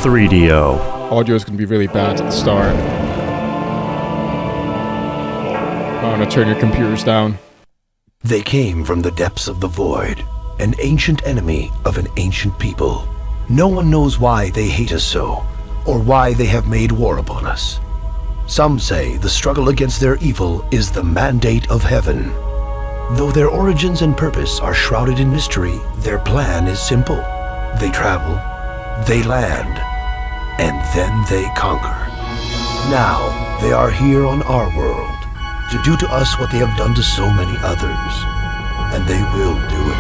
3DO. Audio is going to be really bad at the start. I'm going to turn your computers down. They came from the depths of the void, an ancient enemy of an ancient people. No one knows why they hate us so, or why they have made war upon us. Some say the struggle against their evil is the mandate of heaven. Though their origins and purpose are shrouded in mystery, their plan is simple. They travel, they land, and then they conquer. Now, they are here on our world, to do to us what they have done to so many others. And they will do it,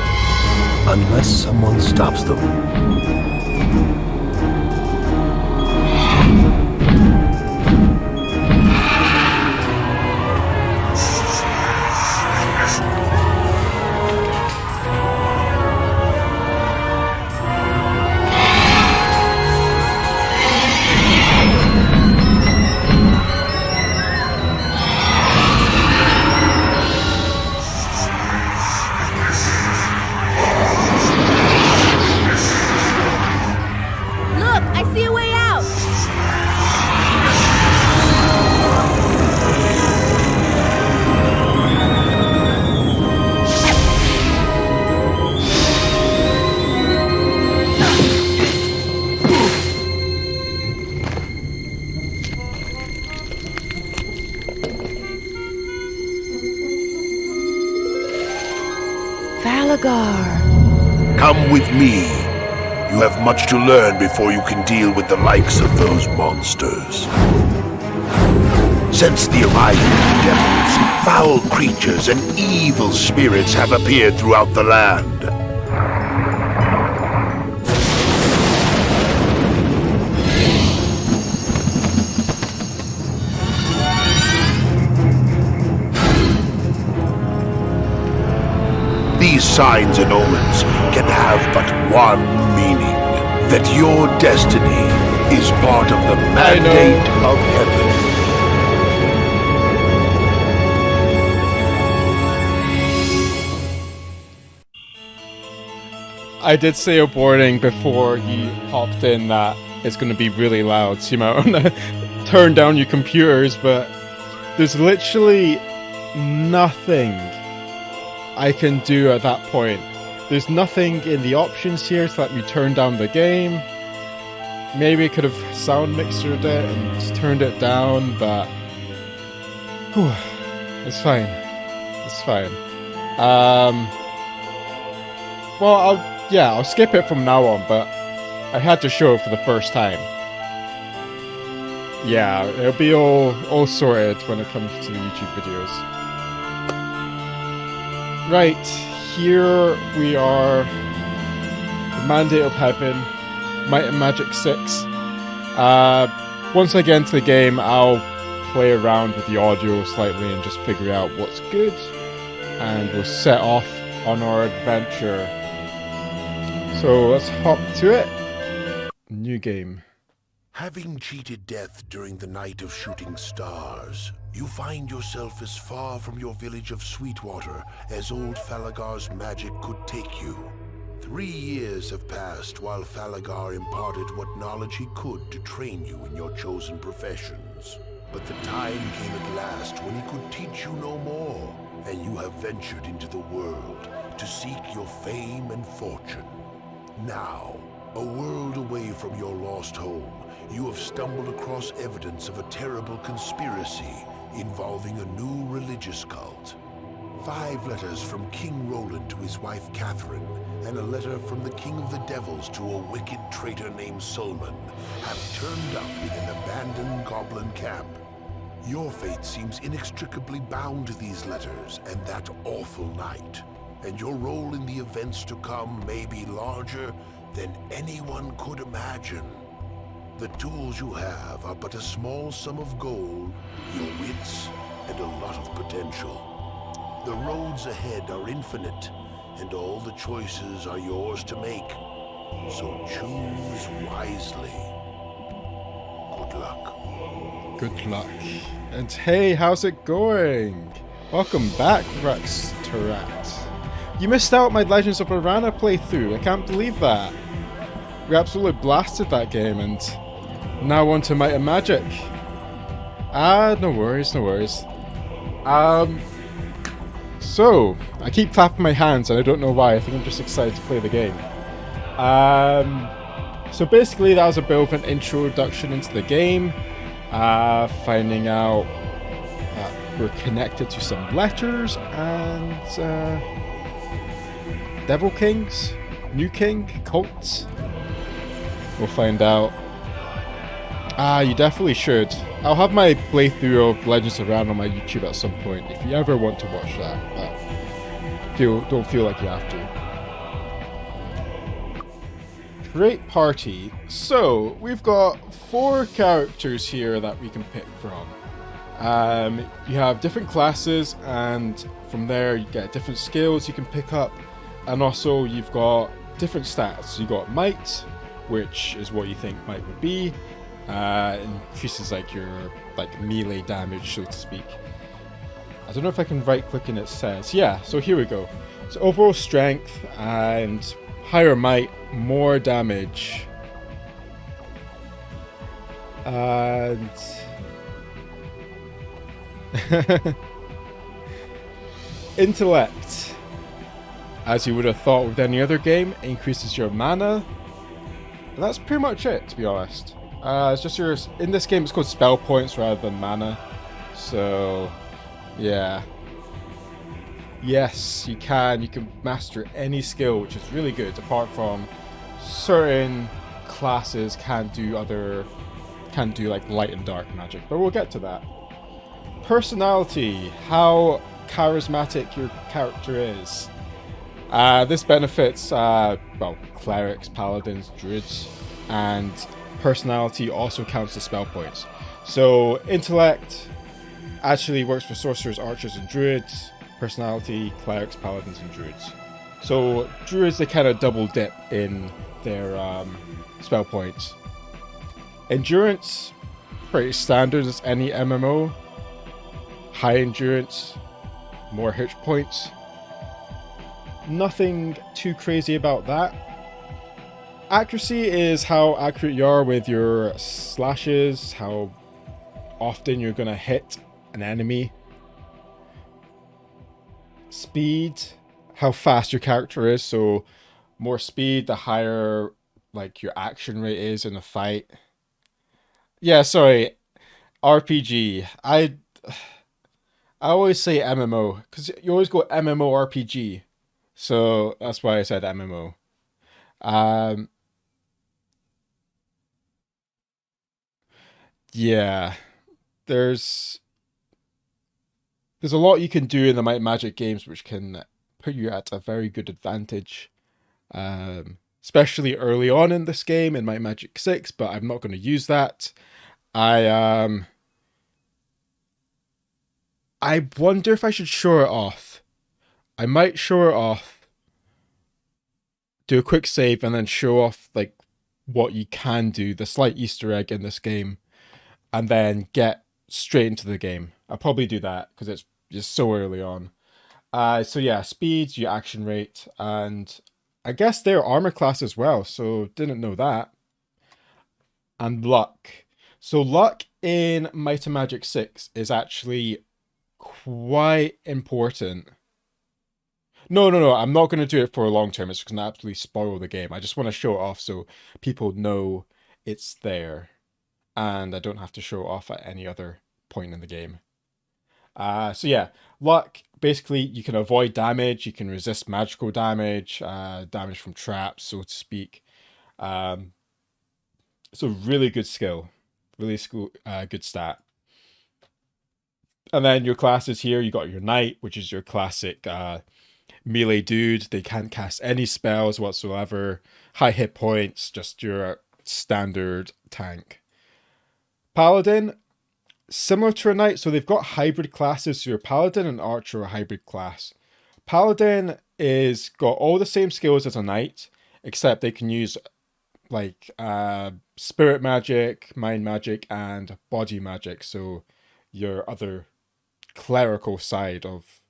unless someone stops them. Come with me. You have much to learn before you can deal with the likes of those monsters. Since the arrival of the devils, foul creatures and evil spirits have appeared throughout the land. These signs and omens can have but one meaning, that your destiny is part of the mandate of heaven. I did say aborting before he hopped in that it's going to be really loud, so you might want to turn down your computers, but there's literally nothing I can do at that point. There's nothing in the options here to let me turn down the game. Maybe I could have sound mixered it and just turned it down, but it's fine. It's fine. Well, I'll skip it from now on, but I had to show it for the first time. Yeah, it'll be all sorted when it comes to the YouTube videos. Right, here we are, the Mandate of Heaven, Might and Magic 6. Once I get into the game, I'll play around with the audio slightly and just figure out what's good, and we'll set off on our adventure. So let's hop to it. New game. Having cheated death during the night of shooting stars, you find yourself as far from your village of Sweetwater as old Falagar's magic could take you. 3 years have passed while Falagar imparted what knowledge he could to train you in your chosen professions. But the time came at last when he could teach you no more, and you have ventured into the world to seek your fame and fortune. Now, a world away from your lost home, you have stumbled across evidence of a terrible conspiracy involving a new religious cult. 5 letters from King Roland to his wife Catherine, and a letter from the King of the Devils to a wicked traitor named Solman have turned up in an abandoned goblin camp. Your fate seems inextricably bound to these letters and that awful night, and your role in the events to come may be larger than anyone could imagine. The tools you have are but a small sum of gold, your wits, and a lot of potential. The roads ahead are infinite, and all the choices are yours to make. So choose wisely. Good luck. Good luck. And hey, how's it going? Welcome back, Rex Tourette. You missed out my Legends of Arana playthrough. I can't believe that. We absolutely blasted that game, and now on to Might and Magic. No worries, no worries. So, I keep clapping my hands, and I don't know why. I think I'm just excited to play the game. So basically, that was a bit of an introduction into the game. Finding out that we're connected to some letters, and Devil Kings, New King, cults. We'll find out. You definitely should. I'll have my playthrough of Legends of Ran on my YouTube at some point, if you ever want to watch that, but don't feel like you have to. Create party. So, we've got 4 characters here that we can pick from. You have different classes, and from there you get different skills you can pick up, and also you've got different stats. You got might, which is what you think might would be. Increases like your melee damage, so to speak. I don't know if I can right click and it says. Yeah, so here we go. So overall strength and higher might, more damage. And intellect, as you would have thought with any other game, increases your mana. And that's pretty much it, to be honest. It's just yours. In this game, it's called spell points rather than mana. So, yeah. Yes, you can. You can master any skill, which is really good. Apart from certain classes can't do like light and dark magic. But we'll get to that. Personality. How charismatic your character is. This benefits, clerics, paladins, druids, and personality also counts as spell points. So intellect actually works for sorcerers, archers, and druids. Personality, clerics, paladins, and druids. So druids, they kind of double dip in their spell points. Endurance, pretty standard as any MMO. High endurance, more hit points. Nothing too crazy about that. Accuracy is how accurate you are with your slashes, how often you're going to hit an enemy. Speed, how fast your character is, so more speed, the higher your action rate is in a fight. Yeah, sorry, RPG. I always say MMO, because you always go MMORPG, so that's why I said MMO. Yeah, there's a lot you can do in the Might and Magic games which can put you at a very good advantage, especially early on in this game in Might and Magic 6, but I'm not going to use that. I wonder if I should show it off. I might show it off, do a quick save, and then show off what you can do, the slight Easter egg in this game, and then get straight into the game. I'll probably do that because it's just so early on. So yeah, speed, your action rate, and I guess they're armor class as well, so didn't know that. And luck. So luck in Might and Magic 6 is actually quite important. No, I'm not going to do it for a long term. It's going to absolutely spoil the game. I just want to show it off so people know it's there, and I don't have to show it off at any other point in the game. So yeah, luck, basically you can avoid damage, you can resist magical damage, damage from traps, so to speak. It's a really good skill, really good stat. And then your classes here, you got your knight, which is your classic melee dude. They can't cast any spells whatsoever, high hit points, just your standard tank. Paladin, similar to a knight, so they've got hybrid classes. So your paladin and archer are a hybrid class. Paladin is got all the same skills as a knight, except they can use spirit magic, mind magic, and body magic. So your other clerical side of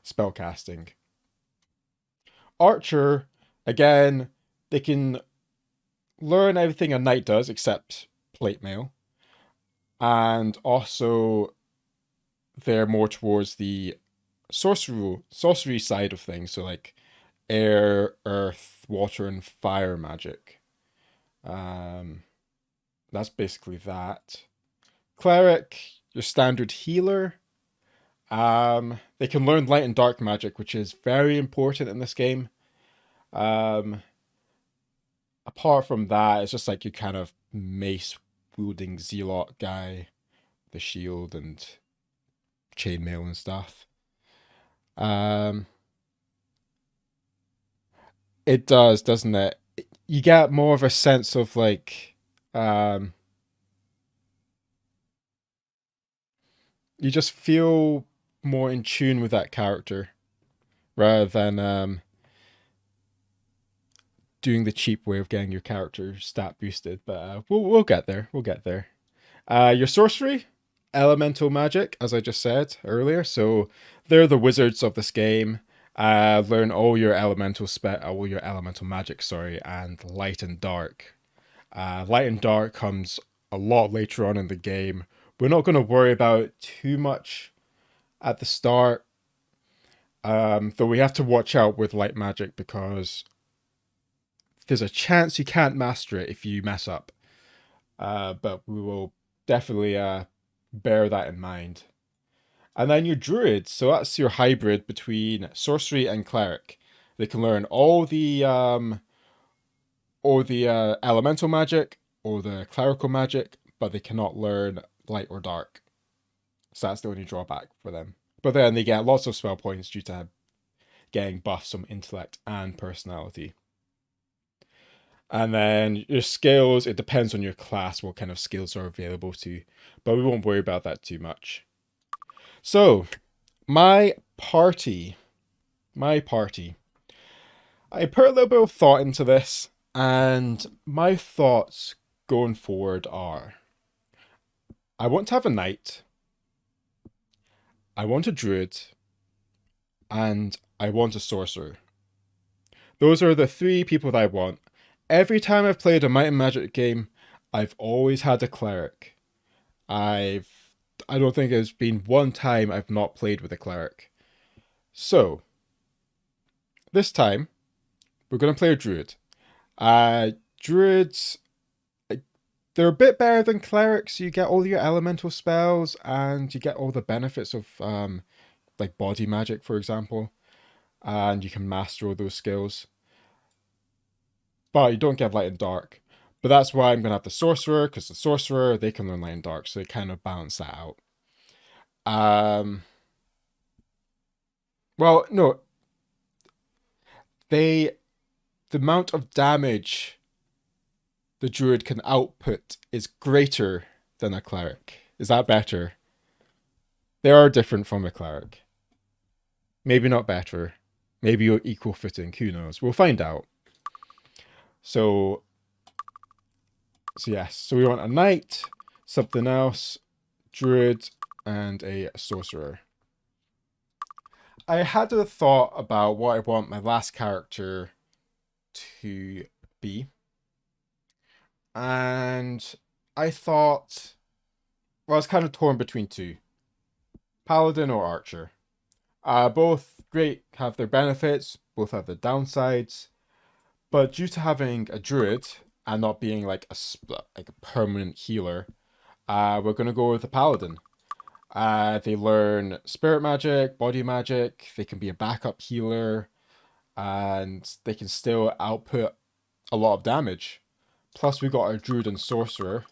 spellcasting. Archer, again, they can learn everything a knight does except plate mail, and also they're more towards the sorcery side of things, so like air, earth, water, and fire magic. That's basically that. Cleric, your standard healer. They can learn light and dark magic, which is very important in this game. Apart from that, it's just like you kind of mace wielding zealot guy, the shield and chainmail and stuff. It does, doesn't it? You get more of a sense of like, you just feel more in tune with that character rather than doing the cheap way of getting your character stat boosted. But we'll get there. We'll get there. Your sorcery, elemental magic, as I just said earlier. So they're the wizards of this game. Learn all your elemental magic, sorry, and light and dark. Light and dark comes a lot later on in the game. We're not going to worry about it too much at the start. Though we have to watch out with light magic because there's a chance you can't master it if you mess up. But we will definitely bear that in mind. And then your druid, so that's your hybrid between sorcery and cleric. They can learn all the elemental magic or the clerical magic, but they cannot learn light or dark. So that's the only drawback for them. But then they get lots of spell points due to getting buffs from intellect and personality. And then your skills, it depends on your class what kind of skills are available to you, but we won't worry about that too much. So, my party. I put a little bit of thought into this, and my thoughts going forward are, I want to have a knight, I want a druid, and I want a sorcerer. Those are the three people that I want. Every time I've played a Might and Magic game, I've always had a cleric. I don't think there's been one time I've not played with a cleric. So, this time, we're going to play a druid. Druids, they're a bit better than clerics. You get all your elemental spells, and you get all the benefits of, like body magic, for example. And you can master all those skills. But you don't get light and dark. But that's why I'm going to have the sorcerer, because the sorcerer, they can learn light and dark, so they kind of balance that out. Well, no. The amount of damage the druid can output is greater than a cleric. Is that better? They are different from a cleric. Maybe not better. Maybe you're equal footing. Who knows? We'll find out. So yes. So we want a knight, something else, druid, and a sorcerer. I had a thought about what I want my last character to be. And I thought, well, I was kind of torn between two. Paladin or Archer. Both great, have their benefits, both have their downsides. But due to having a druid and not being like a permanent healer, we're going to go with the Paladin. They learn spirit magic, body magic, they can be a backup healer, and they can still output a lot of damage. Plus we've got our druid and sorcerer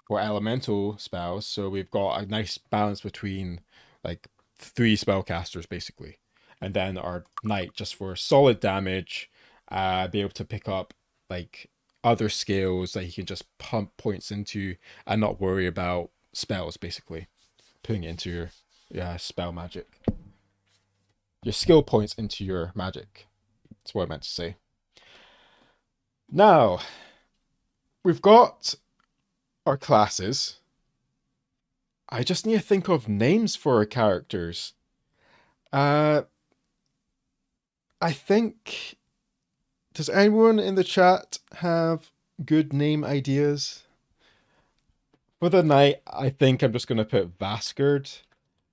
for elemental spells, so we've got a nice balance between like 3 spellcasters basically. And then our knight just for solid damage, be able to pick up like other skills that he can just pump points into and not worry about spells basically. Putting it into your spell magic. Your skill points into your magic. That's what I meant to say. Now, we've got our classes. I just need to think of names for our characters. I think... Does anyone in the chat have good name ideas. For the night, I think I'm just going to put Vaskard.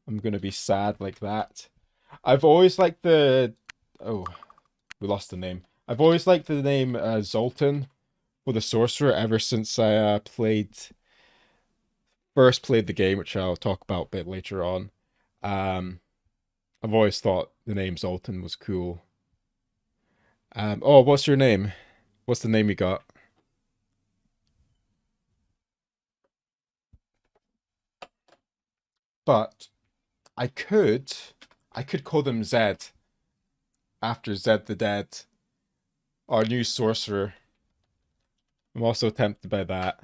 I'm going to be sad like that. I've always liked the... Oh, we lost the name. I've always liked the name Zoltan for the sorcerer ever since I first played the game, which I'll talk about a bit later on. I've always thought the name Zoltan was cool. Oh, what's your name? What's the name you got? But I could call them Zed after Zed the Dead, our new sorcerer. I'm also tempted by that.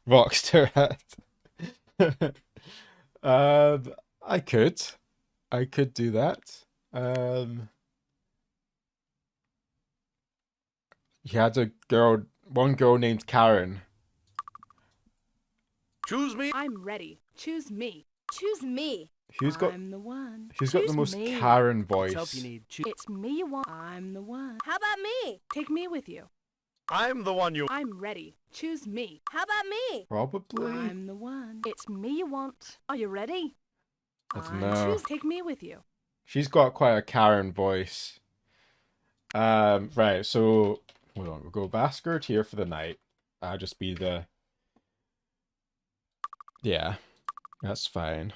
Rockster hat. I could do that. He had one girl named Karen. Choose me. I'm ready. Choose me. Choose me. Who's got I'm the one. Who's got the Choose most me. Karen Help you voice? need. It's me you want. I'm the one. How about me? Take me with you. I'm the one you. I'm ready. Choose me. How about me? Probably. I'm the one. It's me you want. Are you ready? I don't know. Take me with you. She's got quite a Karen voice. Right, so hold on, we'll go Vaskard here for the night. I'll just be the... Yeah, that's fine.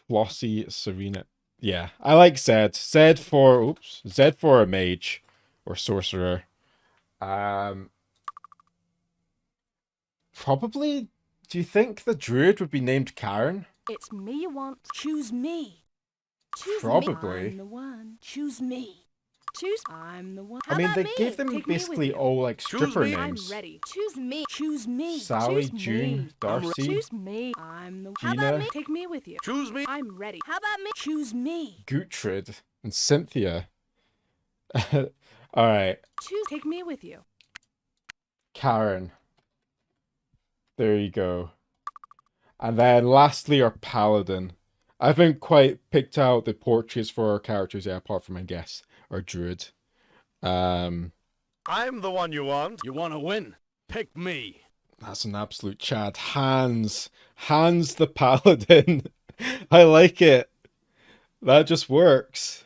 Flossie, Serena. Yeah, I like Zed. Zed for a mage or sorcerer. Probably. Do you think the druid would be named Karen? It's me you want. Choose me. Choose Probably. me. I'm the one. Choose me. Choose. I'm the one. I mean, about they me? gave them Take me with basically you. all like Choose stripper me. I'm names. ready. Choose me. Choose me. Sally, Choose June, me. Darcy, Choose me. I'm the How Gina, about me? Take me with you. Choose me. I'm ready. How about me? Choose me. Gutrid, and Cynthia. Alright, Choose. Take me with you. Karen. There you go. And then lastly, our Paladin. I haven't quite picked out the portraits for our characters yet, apart from, I guess, our Druid. I'm the one you want. You want to win? Pick me. That's an absolute Chad. Hans the Paladin. I like it. That just works.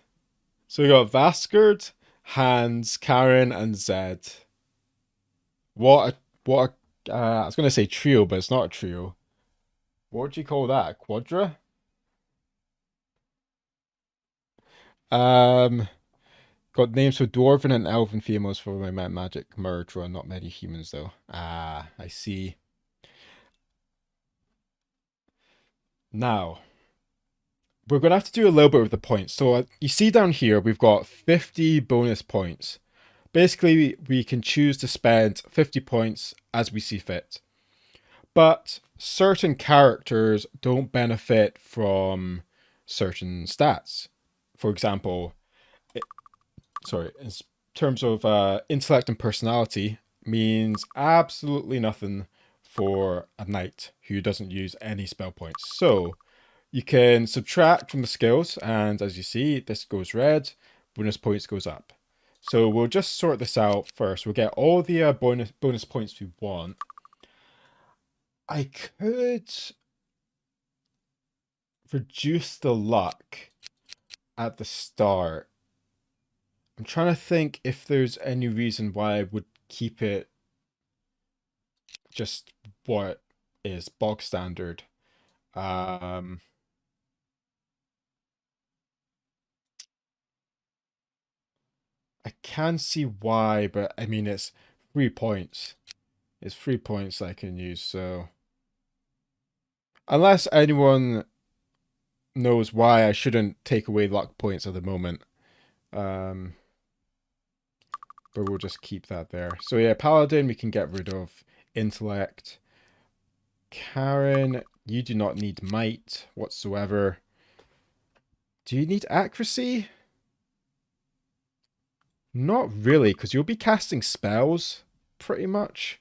So we got Vaskard, Hans, Karen, and Zed. What a I was gonna say trio, but it's not a trio. What would you call that? A quadra? Got names for dwarven and elven females for my magic merge run. Not many humans though. Ah, I see. Now, we're gonna have to do a little bit with the points. So you see down here, we've got 50 bonus points. Basically, we can choose to spend 50 points as we see fit. But certain characters don't benefit from certain stats. For example, in terms of intellect and personality, means absolutely nothing for a knight who doesn't use any spell points. So you can subtract from the skills, and as you see, this goes red, bonus points goes up. So we'll just sort this out first. We'll get all the bonus points we want. I could reduce the luck at the start. I'm trying to think if there's any reason why I would keep it just what is bog standard. I can see why, but I mean, it's 3 points. It's 3 points I can use, so... Unless anyone knows why I shouldn't take away luck points at the moment. But we'll just keep that there. So yeah, Paladin, we can get rid of intellect. Karen, you do not need might whatsoever. Do you need accuracy? Not really, because you'll be casting spells, pretty much.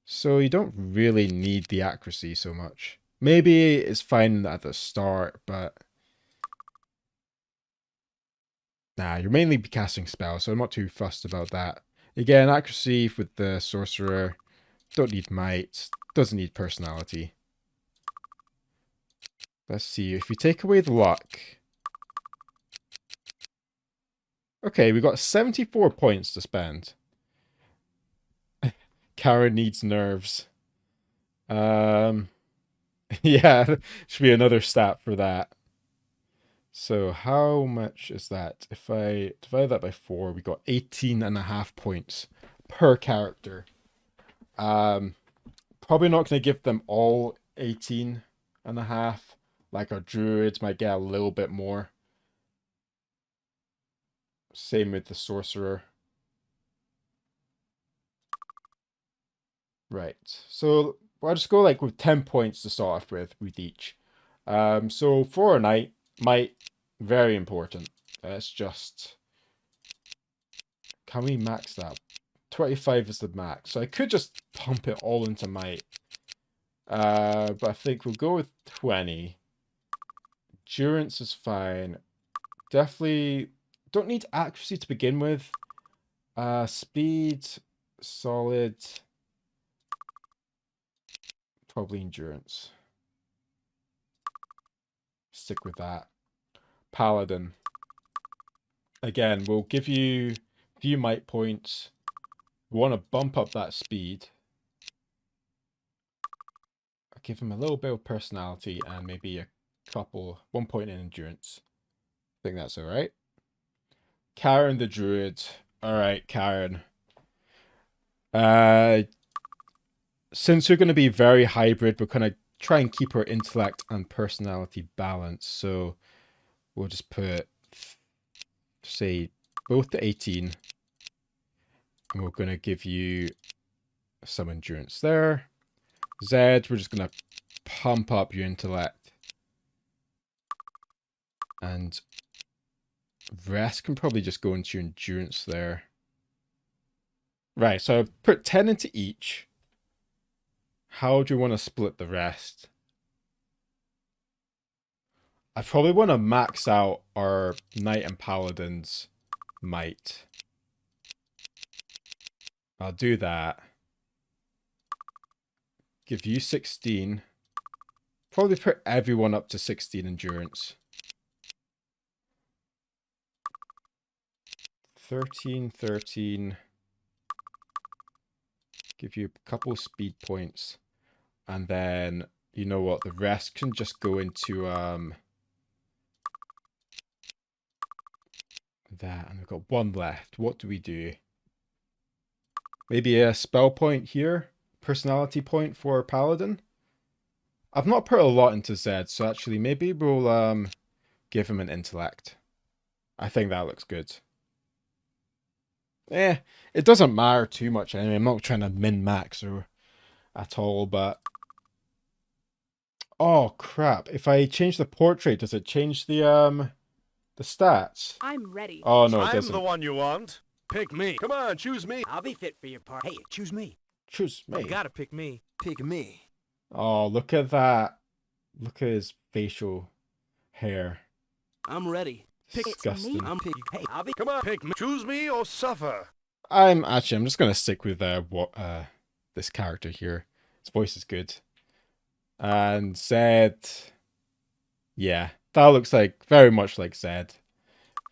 So you don't really need the accuracy so much. Maybe it's fine at the start, but... Nah, you're mainly be casting spells, so I'm not too fussed about that. Again, accuracy with the sorcerer. Don't need might. Doesn't need personality. Let's see. If we take away the luck... Okay, we got 74 points to spend. Karen needs nerves. Yeah, should be another stat for that. So how much is that? If I divide that by 4, we got 18.5 points per character. Probably not going to give them all 18.5. Like our druids might get a little bit more. Same with the sorcerer. Right. So I'll just go like with 10 points to start off with each. So for a knight, might very important. Let's just... Can we max that? 25 is the max. So I could just pump it all into might. But I think we'll go with 20. Endurance is fine. Definitely don't need accuracy to begin with. Speed, solid. Probably endurance. Stick with that. Paladin. Again, we'll give you a few might points. We want to bump up that speed. I'll give him a little bit of personality and maybe a couple, 1 point in endurance. I think that's alright. Karen the Druid. Alright, Karen. Since you're going to be very hybrid, we're going to try and keep our intellect and personality balanced. So we'll just put, say, both to 18. And we're going to give you some endurance there. Zed, we're just going to pump up your intellect. And rest can probably just go into your endurance there. Right, so I've put 10 into each. How do you want to split the rest? I probably want to max out our Knight and Paladin's might. I'll do that. Give you 16. Probably put everyone up to 16 endurance. 13, 13. Give you a couple speed points. And then, you know what, the rest can just go into that. And we've got one left. What do we do? Maybe a spell point here? Personality point for Paladin? I've not put a lot into Zed, so actually maybe we'll give him an intellect. I think that looks good. It doesn't matter too much anyway. I'm not trying to min-max or at all, but... Oh, crap. If I change the portrait, does it change the stats? I'm ready. Oh, no, it I'm doesn't. the one you want. Pick me. Come on, choose me. I'll be fit for your part. Hey, choose me. Choose me. You gotta pick me. Pick me. Oh, look at that. Look at his facial hair. I'm ready. Disgusting. I'm pick. Hey, I'll be. Come on, pick me. Choose me or suffer. I'm just gonna stick with this character here. His voice is good. And Zed. Yeah, that looks like very much like Zed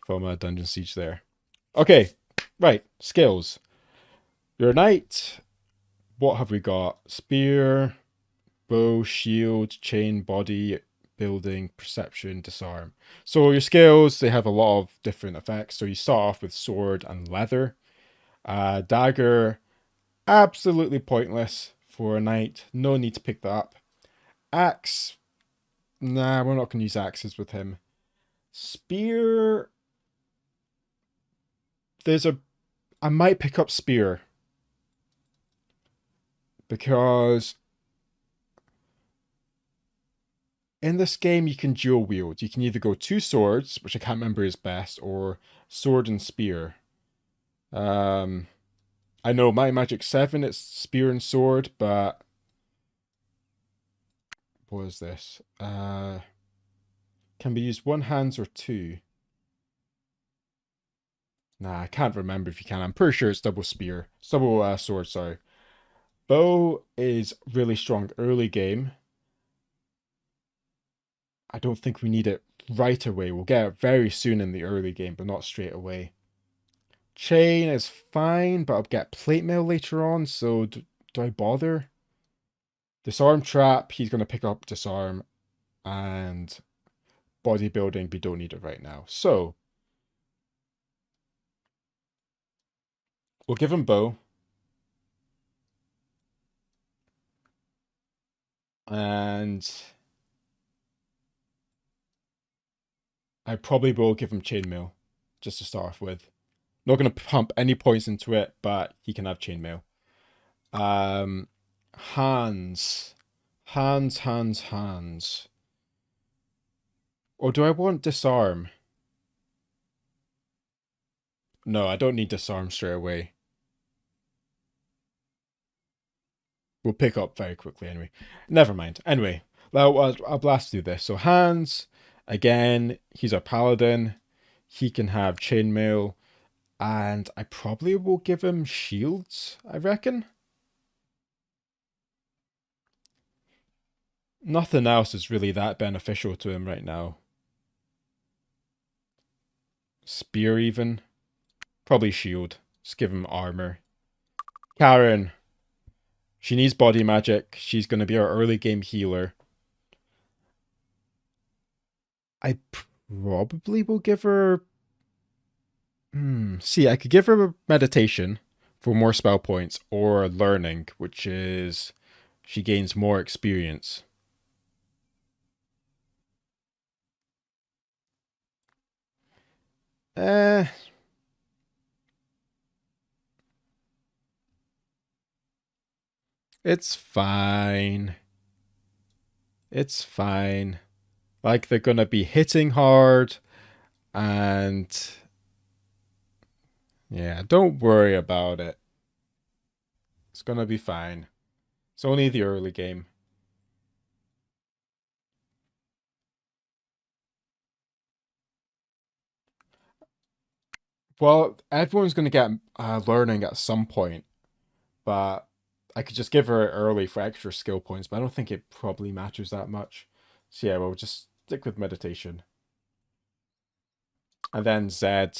from Dungeon Siege there. Okay, right, skills. You're a knight. What have we got? Spear, bow, shield, chain, body, building, perception, disarm. So your skills, they have a lot of different effects. So you start off with sword and leather. Dagger, absolutely pointless for a knight. No need to pick that up. Axe, nah, we're not going to use axes with him. Spear, I might pick up spear. Because in this game you can dual wield. You can either go 2 swords, which I can't remember is best, or sword and spear. I know my Magic 7 it's spear and sword, but what is this? Can be used one hands or 2. Nah, I can't remember if you can. I'm pretty sure it's double spear. Double sword, sorry. Bow is really strong early game. I don't think we need it right away. We'll get it very soon in the early game, but not straight away. Chain is fine, but I'll get plate mail later on, so do I bother? Disarm trap, he's going to pick up disarm, and bodybuilding, we don't need it right now. So, we'll give him bow. And I probably will give him chainmail, just to start off with. Not going to pump any points into it, but he can have chainmail. Hands. Hands. Or do I want disarm? No, I don't need disarm straight away. We'll pick up very quickly anyway. Never mind. Anyway, I'll blast through this. So hands, again, he's a paladin. He can have chainmail. And I probably will give him shields, I reckon. Nothing else is really that beneficial to him right now. Spear even. Probably shield. Just give him armor. Karen. She needs body magic. She's going to be our early game healer. I probably will give her... See, I could give her meditation for more spell points, or learning, which is she gains more experience. It's fine. It's fine. Like, they're gonna be hitting hard, and yeah, don't worry about it. It's gonna be fine. It's only the early game. Well, everyone's gonna get learning at some point, but I could just give her it early for extra skill points, but I don't think it probably matters that much. So yeah, we'll just stick with meditation. And then Zed.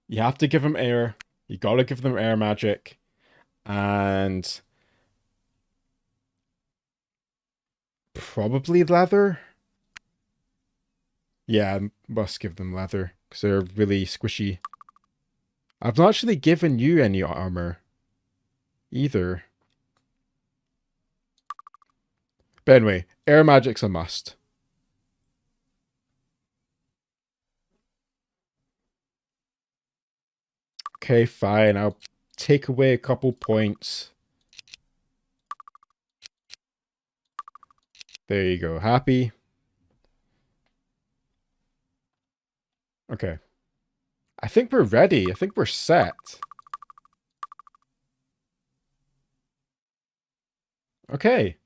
You have to give them air. You gotta give them air magic. And probably leather. Yeah, I must give them leather, because they're really squishy. I've not actually given you any armor either. But anyway, air magic's a must. Okay, fine. I'll take away a couple points. There you go. Happy? Okay. I think we're ready. I think we're set. Okay.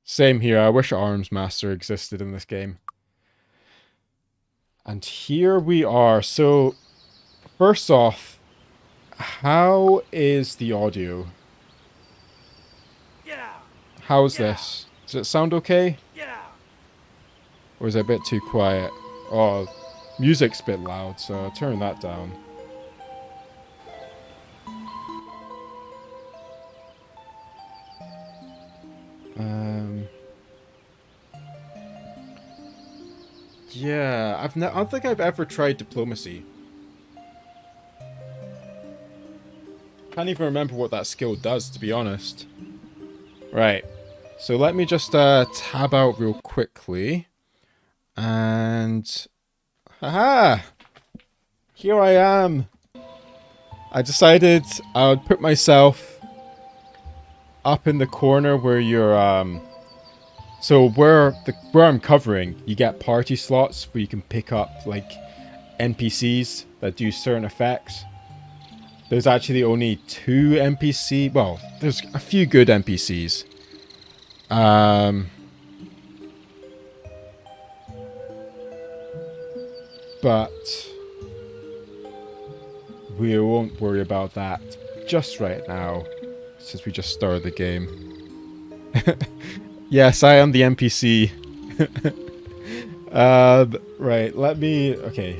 Same here. I wish Arms Master existed in this game. And here we are. So, first off, how is the audio? Yeah. How's this? Does it sound okay? Yeah. Or is it a bit too quiet? Oh, music's a bit loud, so I'll turn that down. Yeah, I don't think I've ever tried diplomacy. Can't even remember what that skill does, to be honest. Right, so let me just tab out real quickly. And... haha! Here I am! I decided I would put myself up in the corner where you're, so where I'm covering, you get party slots where you can pick up, like, NPCs that do certain effects. There's actually only 2 NPC, well, there's a few good NPCs. But we won't worry about that just right now, since we just started the game. Yes, I am the NPC. Right, let me... Okay.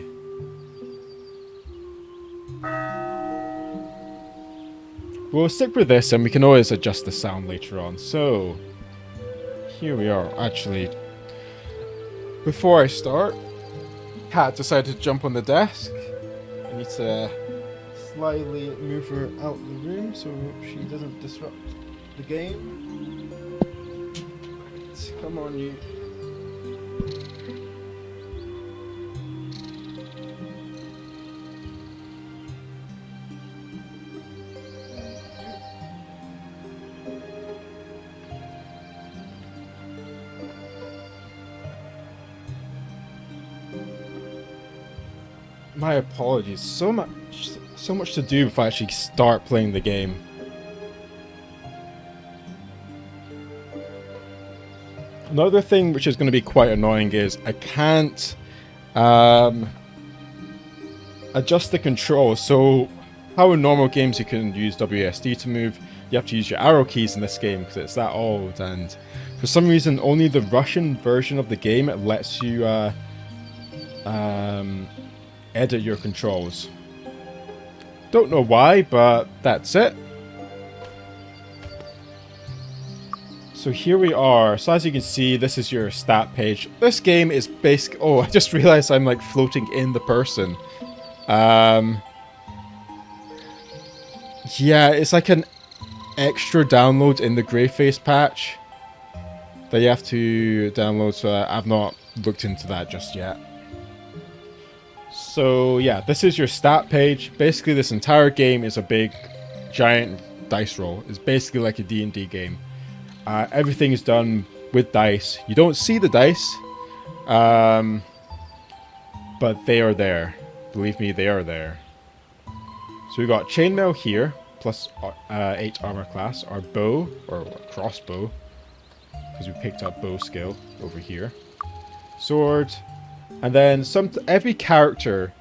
We'll stick with this, and we can always adjust the sound later on. So, here we are. Actually, before I start, Cat decided to jump on the desk. I need to slightly move her out of the room so she doesn't disrupt the game. Right, come on, you. My apologies. So much to do before I actually start playing the game. Another thing which is going to be quite annoying is I can't adjust the controls. So how in normal games you can use WASD to move, you have to use your arrow keys in this game because it's that old, and for some reason only the Russian version of the game lets you edit your controls. Don't know why, but that's it. So here we are. So as you can see, this is your stat page. This game is basic. Oh, I just realized I'm like floating in the person. Yeah, it's like an extra download in the Greyface patch that you have to download, so I've not looked into that just yet. So yeah, this is your stat page. Basically, this entire game is a big, giant dice roll. It's basically like a D&D game. Everything is done with dice. You don't see the dice, but they are there. Believe me, they are there. So we got chainmail here, plus 8 armor class. Our bow, or crossbow, because we picked up bow skill over here. Sword. And then every character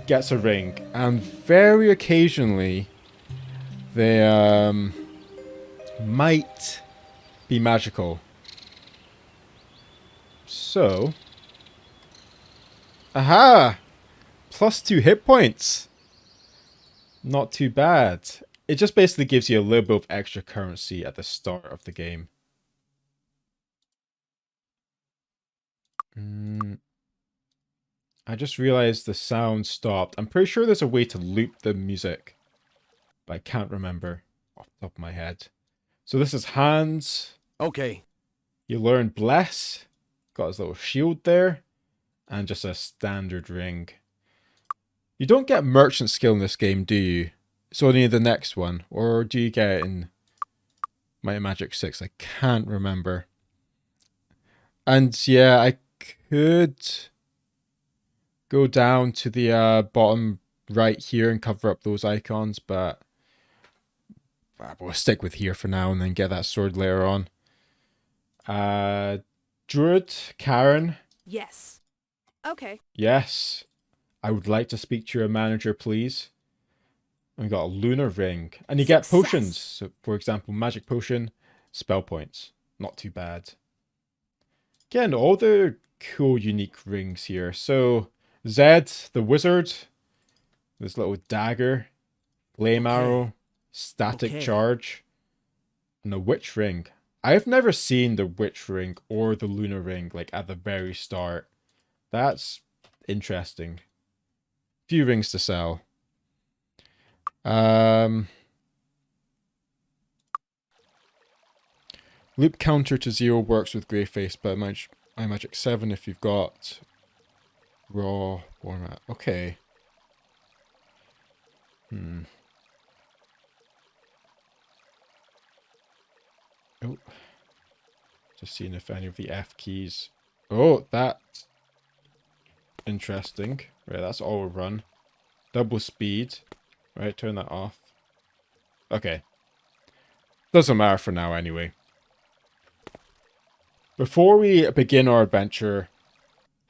gets a ring, and very occasionally they might be magical. So, aha! +2 hit points. Not too bad. It just basically gives you a little bit of extra currency at the start of the game. I just realized the sound stopped. I'm pretty sure there's a way to loop the music, but I can't remember off the top of my head. So this is hands. Okay. You learn bless. Got his little shield there. And just a standard ring. You don't get merchant skill in this game, do you? It's only the next one. Or do you get it in Might and Magic 6? I can't remember. And yeah, I could go down to the bottom right here and cover up those icons, but we'll stick with here for now and then get that sword later on. Druid, Karen. Yes. Okay. Yes. I would like to speak to your manager, please. And we got a lunar ring. And you get potions. So, for example, magic potion, spell points. Not too bad. Again, all the cool, unique rings here. So, Zed, the wizard. This little dagger. Flame arrow. Static charge. And the witch ring. I've never seen the witch ring or the lunar ring, like, at the very start. That's interesting. Few rings to sell. Loop counter to 0 works with Greyface, but Magic 7 if you've got raw format. Okay. Oh. Just seeing if any of the F keys. Oh, that's interesting. Right, that's all run. Double speed. Right, turn that off. Okay. Doesn't matter for now anyway. Before we begin our adventure,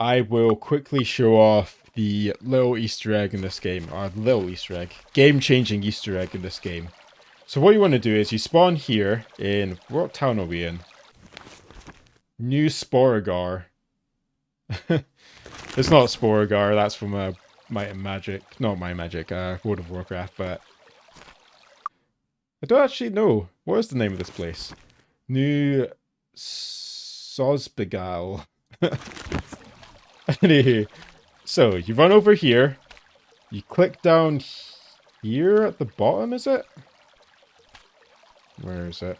I will quickly show off the little Easter egg in this game, or little Easter egg, game-changing Easter egg in this game. So what you want to do is you spawn here in, what town are we in? New Sporigal. It's not Sporigal, that's from Might and Magic, not Might and Magic, World of Warcraft, but I don't actually know. What is the name of this place? New Sporigal. Anywho, so you run over here, you click down here at the bottom, is it? Where is it?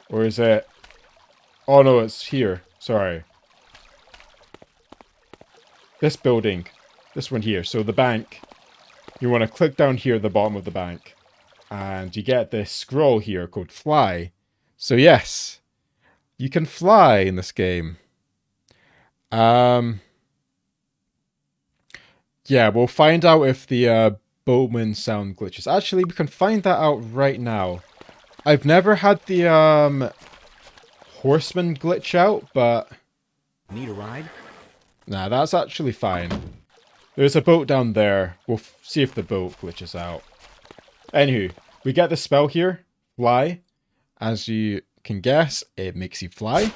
Or is it? Oh no, it's here. Sorry. This building. This one here. So the bank. You want to click down here at the bottom of the bank. And you get this scroll here called fly. So yes. You can fly in this game. Yeah, we'll find out if the boatman sound glitches. Actually, we can find that out right now. I've never had the horseman glitch out, but Need a ride? nah, that's actually fine. There's a boat down there. We'll see if the boat glitches out. Anywho, we get the spell here, fly. As you can guess, it makes you fly.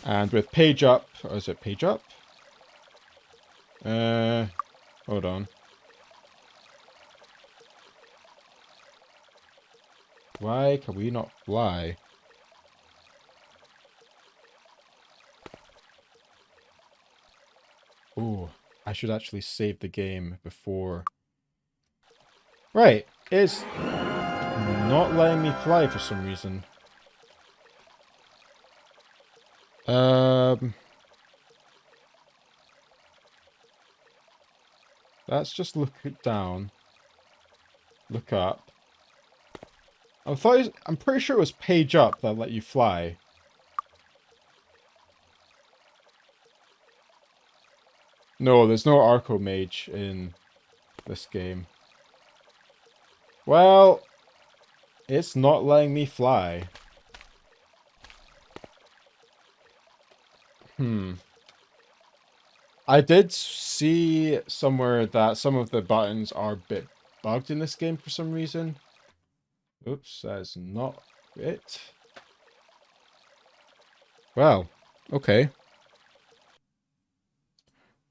And with page up, or is it page up? Hold on. Why can we not fly? Oh, I should actually save the game before. Right, it's not letting me fly for some reason. Let's just look it down. Look up. I'm pretty sure it was page up that let you fly. No, there's no Arco Mage in this game. Well, it's not letting me fly. I did see somewhere that some of the buttons are a bit bugged in this game for some reason. Oops, that's not it. Well, okay.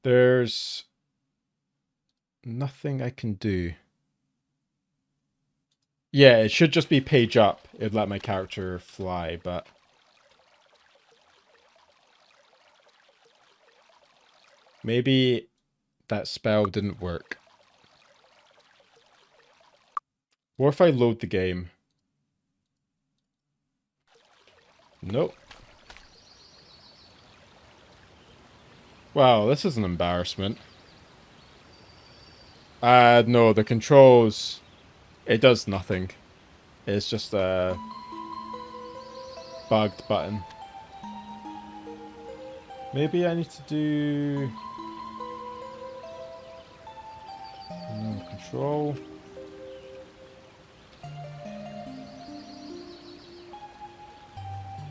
There's nothing I can do. Yeah, it should just be page up. It'd let my character fly, but maybe that spell didn't work. What if I load the game? Nope. Wow, this is an embarrassment. No, the controls, it does nothing. It's just a bugged button. Maybe I need to do control.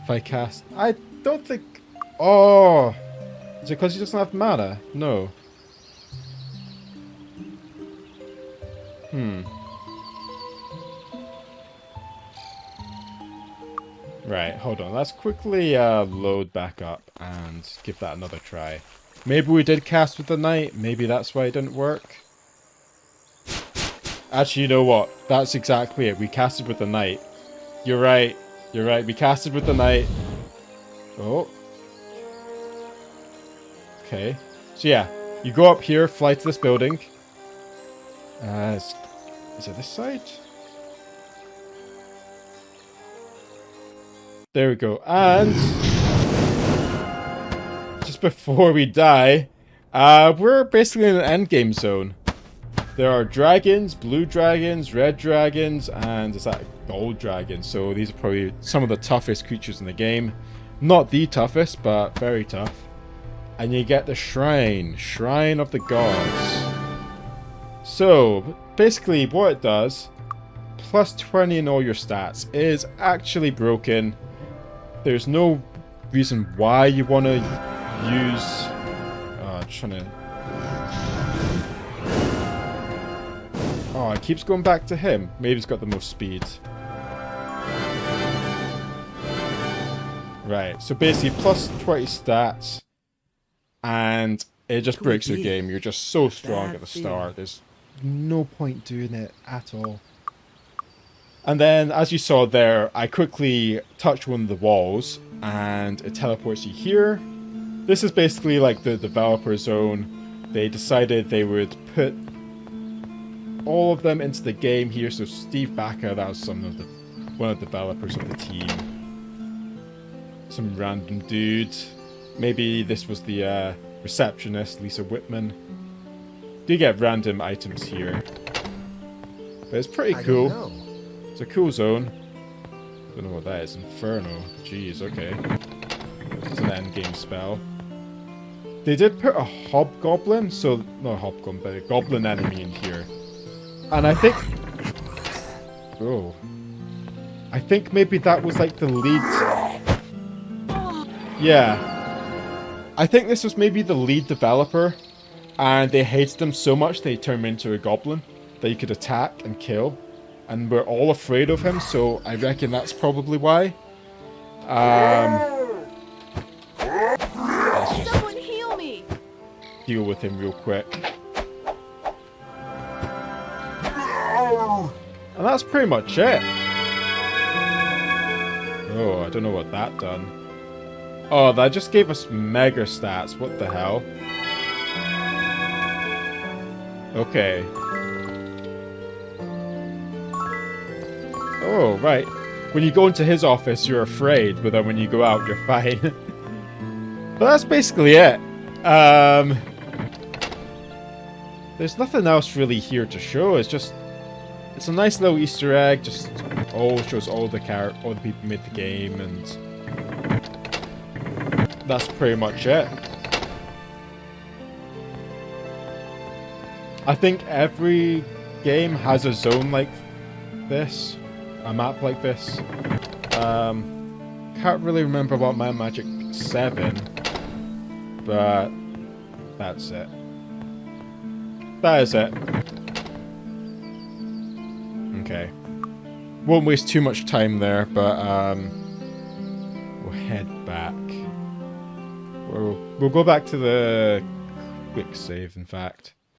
If I cast, I don't think. Oh, is it because he doesn't have mana? No. Right, hold on. Let's quickly load back up and give that another try. Maybe we did cast with the knight. Maybe that's why it didn't work. Actually, you know what? That's exactly it. We casted with the knight. You're right. You're right. We casted with the knight. Oh. Okay. So yeah, you go up here, fly to this building. Is it this side? There we go. And just before we die, we're basically in an endgame zone. There are dragons, blue dragons, red dragons, and is that gold dragons? So these are probably some of the toughest creatures in the game. Not the toughest, but very tough. And you get the shrine, Shrine of the Gods. So basically what it does, plus 20 in all your stats, is actually broken. there's no reason why you want to use... I'm trying to... Oh, it keeps going back to him. Maybe he's got the most speed. Right, so basically plus 20 stats, and it just breaks your game. You're just so strong at the start. There's no point doing it at all. And then, as you saw there, I quickly touch one of the walls, and it teleports you here. This is basically like the developer zone. They decided they would put all of them into the game here. So Steve Backer, that was one of the developers of the team. Some random dude. Maybe this was the receptionist, Lisa Whitman. You get random items here. But it's pretty cool. It's a cool zone. Don't know what that is. Inferno. Jeez, okay. It's an endgame spell. They did put a hobgoblin, so not a hobgoblin, but a goblin enemy in here. And I think... Oh. I think maybe that was like the lead... Yeah. I think this was maybe the lead developer, and they hated him so much they turned him into a goblin that you could attack and kill. And we're all afraid of him, so I reckon that's probably why. Someone heal me! Deal with him real quick. And that's pretty much it. Oh, I don't know what that done. Oh, that just gave us mega stats. What the hell? Okay. Oh, right. When you go into his office, you're afraid, but then when you go out, you're fine. But that's basically it. There's nothing else really here to show. It's just... It's a nice little Easter egg. Just shows all the people who made the game, and... That's pretty much it. I think every game has a zone like this. A map like this. Can't really remember about My Magic 7, but that's it. That is it. Okay. Won't waste too much time there, but we'll head back. We'll go back to the quick save, in fact.